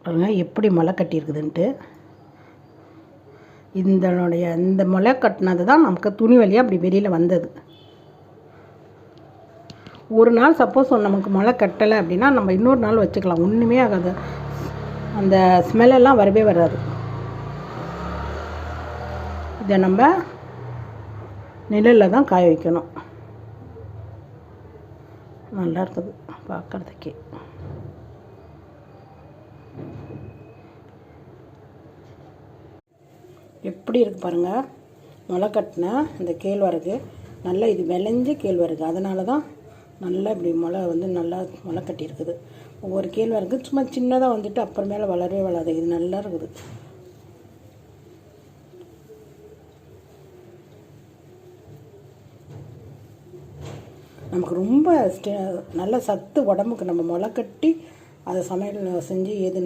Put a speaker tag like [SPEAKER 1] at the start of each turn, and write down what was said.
[SPEAKER 1] பாருங்கள் எப்படி முளை கட்டியிருக்குதுன்ட்டு. இந்த முளை கட்டினது தான் நமக்கு துணி வழியாக அப்படி வெளியில் வந்தது. ஒரு நாள் சப்போஸ் நமக்கு முளை கட்டலை அப்படின்னா நம்ம இன்னொரு நாள் வச்சுக்கலாம், ஒன்றுமே ஆகாது, அந்த ஸ்மெல்லெல்லாம் வரவே வராது. இதை நம்ம நிழலில் தான் காய வைக்கணும். நல்லா இருக்குது பார்க்குறதுக்கே. எப்படி இருக்குது பாருங்கள், முளை கட்டின இந்த கேழ்வரகு நல்லா இது விளைஞ்ச கேழ்வரகு, அதனால தான் நல்லா இப்படி முளை நல்லா முளை கட்டியிருக்குது. ஒவ்வொரு கேழ்வரகு சும்மா சின்னதாக வந்துட்டு அப்புறமேல வளரவே வளராது. இது நல்லா இருக்குது. நமக்கு ரொம்ப நல்ல சத்து உடம்புக்கு. நம்ம முளை கட்டி அதை சமையல் செஞ்சு எது